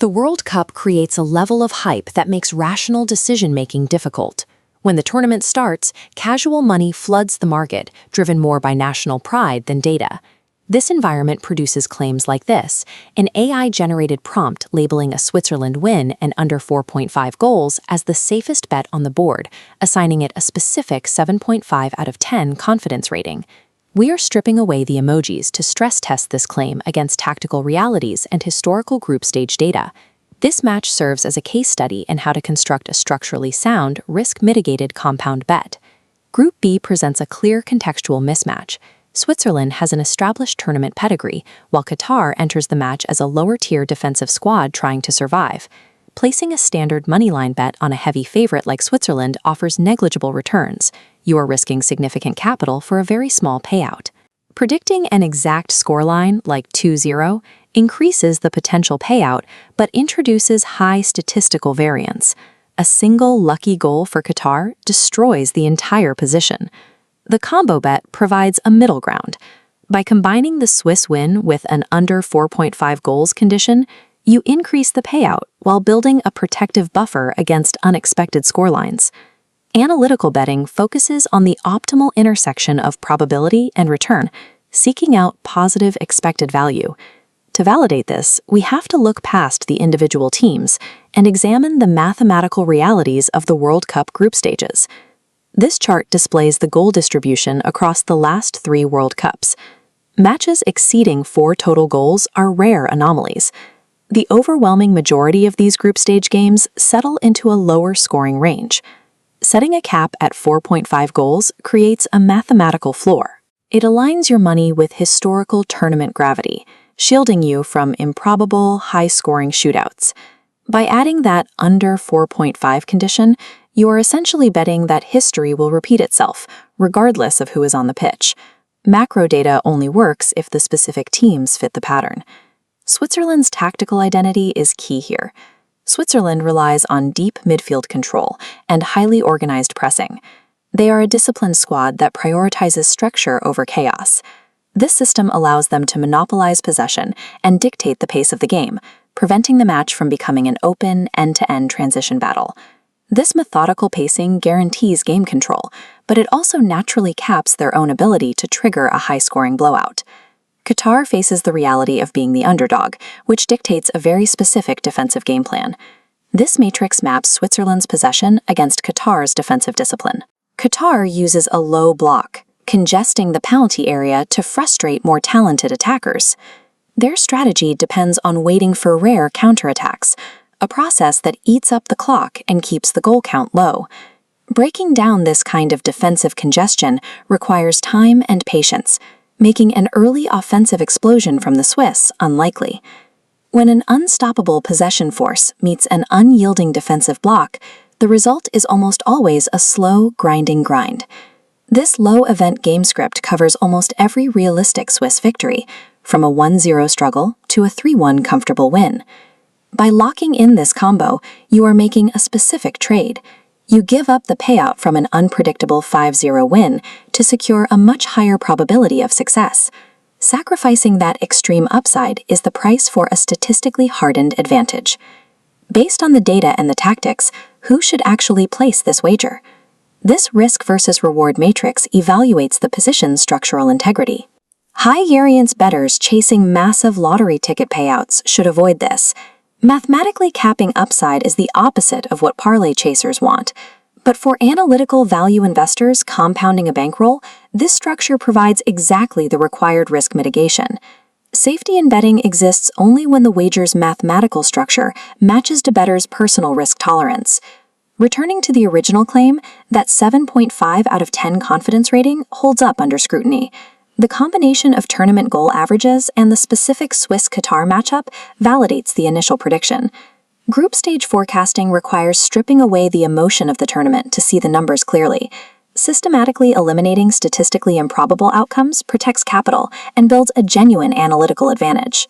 The World Cup creates a level of hype that makes rational decision-making difficult. When the tournament starts, casual money floods the market, driven more by national pride than data. This environment produces claims like this: an AI-generated prompt labeling a Switzerland win and under 4.5 goals as the safest bet on the board, assigning it a specific 7.5 out of 10 confidence rating. We are stripping away the emojis to stress test this claim against tactical realities and historical group stage data. This match serves as a case study in how to construct a structurally sound, risk-mitigated compound bet. Group B presents a clear contextual mismatch. Switzerland has an established tournament pedigree, while Qatar enters the match as a lower-tier defensive squad trying to survive. Placing a standard moneyline bet on a heavy favorite like Switzerland offers negligible returns. You are risking significant capital for a very small payout. Predicting an exact scoreline, like 2-0, increases the potential payout but introduces high statistical variance. A single lucky goal for Qatar destroys the entire position. The combo bet provides a middle ground. By combining the Swiss win with an under 4.5 goals condition, you increase the payout while building a protective buffer against unexpected scorelines. Analytical betting focuses on the optimal intersection of probability and return, seeking out positive expected value. To validate this, we have to look past the individual teams and examine the mathematical realities of the World Cup group stages. This chart displays the goal distribution across the last 3 World Cups. Matches exceeding 4 total goals are rare anomalies. The overwhelming majority of these group stage games settle into a lower scoring range. Setting a cap at 4.5 goals creates a mathematical floor. It aligns your money with historical tournament gravity, shielding you from improbable, high-scoring shootouts. By adding that under 4.5 condition, you are essentially betting that history will repeat itself, regardless of who is on the pitch. Macro data only works if the specific teams fit the pattern. Switzerland's tactical identity is key here. Switzerland relies on deep midfield control and highly organized pressing. They are a disciplined squad that prioritizes structure over chaos. This system allows them to monopolize possession and dictate the pace of the game, preventing the match from becoming an open, end-to-end transition battle. This methodical pacing guarantees game control, but it also naturally caps their own ability to trigger a high-scoring blowout. Qatar faces the reality of being the underdog, which dictates a very specific defensive game plan. This matrix maps Switzerland's possession against Qatar's defensive discipline. Qatar uses a low block, congesting the penalty area to frustrate more talented attackers. Their strategy depends on waiting for rare counterattacks, a process that eats up the clock and keeps the goal count low. Breaking down this kind of defensive congestion requires time and patience, making an early offensive explosion from the Swiss unlikely. When an unstoppable possession force meets an unyielding defensive block, the result is almost always a slow, grinding grind. This low-event game script covers almost every realistic Swiss victory, from a 1-0 struggle to a 3-1 comfortable win. By locking in this combo, you are making a specific trade. You give up the payout from an unpredictable 5-0 win to secure a much higher probability of success. Sacrificing that extreme upside is the price for a statistically hardened advantage. Based on the data and the tactics, who should actually place this wager? This risk versus reward matrix evaluates the position's structural integrity. High-variance bettors chasing massive lottery ticket payouts should avoid this. Mathematically capping upside is the opposite of what parlay chasers want. But for analytical value investors compounding a bankroll, this structure provides exactly the required risk mitigation. Safety in betting exists only when the wager's mathematical structure matches the bettor's personal risk tolerance. Returning to the original claim, that 7.5 out of 10 confidence rating holds up under scrutiny. The combination of tournament goal averages and the specific Swiss-Qatar matchup validates the initial prediction. Group stage forecasting requires stripping away the emotion of the tournament to see the numbers clearly. Systematically eliminating statistically improbable outcomes protects capital and builds a genuine analytical advantage.